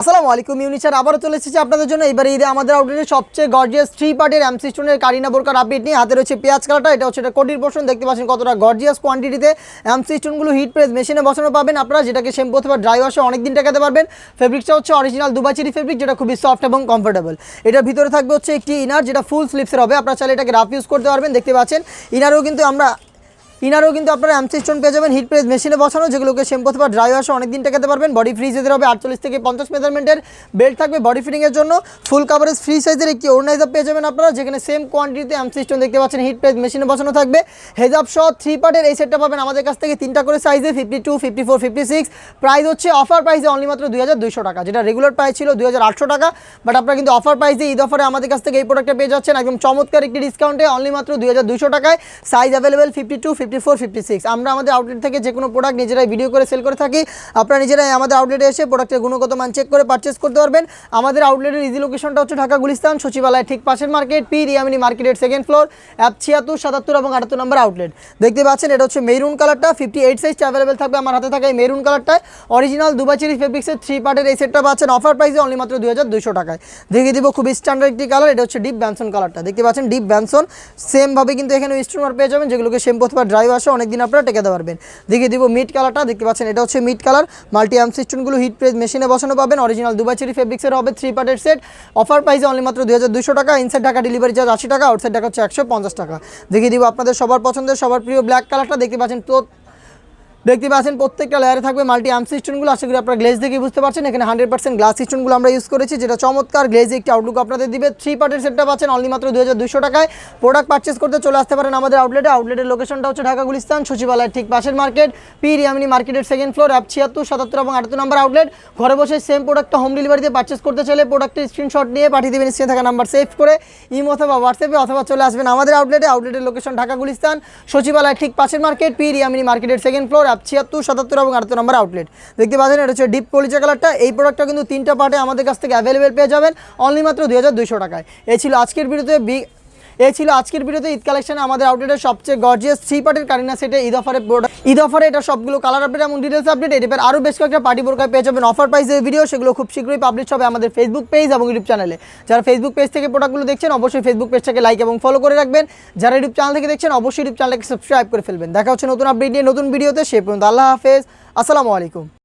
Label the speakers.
Speaker 1: আসসালামু আলাইকুম ইউনিচার আবারও চলে এসেছি আপনাদের জন্য। এবারে ঈদে আমাদের আউটলেটে সবচেয়ে গর্জিয়াস 3 পার্টের এমসি স্টোনের কারিনা বোরকার আপডেট নিয়ে হাতে রয়েছে পেঁয়াজ কালারটা। এটা হচ্ছে এটা কোটির পোর্শন, দেখতে পাচ্ছেন কতটা গর্জিয়াস কোয়ান্টিটিতে এমসি স্টোনগুলো হিট প্রেস মেশিনে বসানো পাবেন আপনারা, যেটাকে শ্যাম্পু অথবা ড্রাই ওয়াশে অনেক দিন টেকাতে পারবেন। ফেব্রিকটা হচ্ছে অরিজিনাল দুবাই চেরি ফেব্রিক, যেটা খুবই সফট এবং কমফোর্টেবল। এটার ভিতরে থাকবে হচ্ছে একটি ইনার, যেটা ফুল স্লিপসের হবে। আপনারা চাইলে এটাকে রাফ ইউজ করতে পারবেন। দেখতে পাচ্ছেন ইনারও কিন্তু আপনারা এমসি স্টোন পেয়ে যাবেন হিট প্রেস মেশিনে বসানো, যেগুলোকে শ্যাম্পু অথবা ড্রাই ওয়াশে অনেক দিন টেকাতে পারবেন। বডি ফ্রি সাইজের হবে, 48 থেকে 50 মেজারমেন্টের বেল্ট থাকবে বডি ফিটিংয়ের জন্য। ফুল কাভারেজ ফ্রি সাইজের একটি অর্গানাইজার পেয়ে যাবেন আপনারা, যেখানে সেম কোয়ান্টিটিতে এমসি স্টোন দেখতে পাচ্ছেন হিট প্রেস মেশিনে বসানো থাকবে। হেজাব সহ 3 পার্টের এই সেটটা পাবেন আমাদের কাছ থেকে 3টা করে সাইজে, 52, 54, 56। প্রাইস হচ্ছে অফার প্রাইসে অনলি মাত্র 2200 টাকা, যেটা রেগুলার প্রাইস ছিল 2800 টাকা। বাট আপনারা কিন্তু অফার প্রাইসে ঈদ অফারে আমাদের কাছ থেকে এই প্রোডাক্টটা পেয়ে যাচ্ছেন একদম চমৎকার একটি ডিসকাউন্টে অনলি মাত্র 2200 টাকায়। Size available 52, 54, 56। আমরা আমাদের আউটলেট থেকে যে কোনো প্রোডাক্ট নিজেরাই ভিডিও করে সেল করে থাকি। আপনারা নিজেরাই আমাদের আউটলেটে এসে প্রোডাক্টের গুণগত মান চেক করে পারচেস করতে পারবেন। আমাদের আউটলেটের ইজি লোকেশনটা হচ্ছে ঢাকা গুলিস্তান সচিবালয় ঠিক পাশের মার্কেট, পি রিয়ামিনি মার্কেটের 2nd ফ্লোর, অ্যাপ 76, 77 এবং 78 নম্বর আউটলেট। দেখতে পাচ্ছেন এটা হচ্ছে মেরুন কালারটা, 58 সাইজটা অ্যাভেলেবেল থাকবে আমার হাতে থাকা এই মেরুন কালারটায়। অরিজিনাল দুবাই চেরি ফেব্রিক্সের 3 পার্টের এই সেটটা পাচ্ছেন অফার প্রাইসে অনলি মাত্র 2200 টাকায়। দেখিয়ে দিব খুবই স্ট্যান্ডার্ড একটি কালার। এটা হচ্ছে ডিপ ব্যানসন কালারটা, দেখতে পাচ্ছেন ডিপ ব্যানসন। সেমভাবে কিন্তু এখানে স্টোনার পেয়ে যাবেন, যেগুলোকে শ্যাম্পু অথবা ড্রাই ওয়াশে অনেকদিন আপনারা টেকাতে পারবেন। দেখিয়ে দিব মিড কালারটা, দেখতে পাচ্ছেন এটা হচ্ছে মিড কালার। মাল্টি এমসি স্টোনগুলো হিট প্রেস মেশিনে বসানো পাবেন। অরিজিনাল দুবাই চেরি ফেব্রিক্সের হবে 3 পার্টের সেট। অফার প্রাইসে অনলি মাত্র 2200 টাকা। ইনসাইড ঢাকা ডেলিভারি চার্জ 80 টাকা, আউটসাইড ঢাকা হচ্ছে 150 টাকা। দেখিয়ে দিব আপনাদের সবার পছন্দের সবার প্রিয় ব্ল্যাক কালারটা, দেখতে পাচ্ছেন প্রত্যেকটা লেয়ারে থাকবে মাল্টি এমসি স্টোনগুলো। আশা করি আপনারা গ্লেজ দেখে বুঝতে পারছেন এখানে 100% গ্লাস স্টোনগুলো আমরা ইউজ করেছি, যেটা চমৎকার গ্লেজে একটি আউটলুক আপনাদের দিবে। 3 পার্টের সেটটা পাচ্ছেন অনলি মাত্র 2200 টাকায়। প্রোডাক্ট পারচেস করতে চলে আসতে পারেন আমাদের আউটলেটে। আউটলেটের লোকেশনটা হচ্ছে ঢাকা গুলিস্তান সচিবালয়ের ঠিক পাশের মার্কেট, পি রিয়ামিনি মার্কেটের 2nd ফ্লোর, অ্যাপ 76, 77 এবং 78 নম্বর আউটলেট। ঘরে বসে সেম প্রোডাক্টটা হোম ডেলিভারিতে পারচেস করতে চাইলে প্রোডাক্টের স্ক্রিনশট নিয়ে পাঠিয়ে দেবেন স্ক্রিনে থাকা নাম্বার সেভ করে ইমো অথবা হোয়াটসঅ্যাপে, অথবা চলে আসবেন আমাদের আউটলেটে। আউটলেটের লোকেশন ঢাকা গুলিস্তান সচিবালয়ের ঠিক পাশের মার্কেট, পি রিয়ামিনি মার্কেটের 2nd ফ্লোর, অ্যাপ 76, 77 এবং 78 নম্বর আউটলেট। দেখতে পাচ্ছেন এটা হচ্ছে ডিপ কলিজা কালারটা। এই প্রোডাক্টটা কিন্তু 3টা পার্টে আমাদের কাছ থেকে অ্যাভেলেবেল পেয়ে যাবেন অনলি মাত্র 2200 টাকায়। এই ছিল আজকের ভিডিওতে ঈদ কালেকশনে আমাদের আউটলেটের সবচেয়ে গর্জিয়াস 3 পার্টের কারিনা সেটে ঈদ অফারে এটা সবগুলো কালার আপডেট এবং ডিটেলস আপডেট। এই টাইপের আরও বেশ কয়েকটা পার্টি বোরকায় পেয়ে যাবেন অফার প্রাইসের ভিডিও, সেগুলো খুব শীঘ্রই পাবলিশ হবে আমাদের ফেসবুক পেজ এবং ইউটিউব চ্যানেলে। যারা ফেসবুক পেজ থেকে প্রোডাক্টগুলো দেখছেন অবশ্যই ফেসবুক পেজটাকে লাইক এবং ফলো করে রাখবেন। যারা ইউটিউব চ্যানেল থেকে দেখছেন অবশ্যই ইউটিউব চ্যানেলটাকে সাবস্ক্রাইব করে ফেলবেন। দেখা হচ্ছে নতুন আপডেট নিয়ে নতুন ভিডিওতে। সে পর্যন্ত আল্লাহ হাফেজ, আসসালামু আলাইকুম।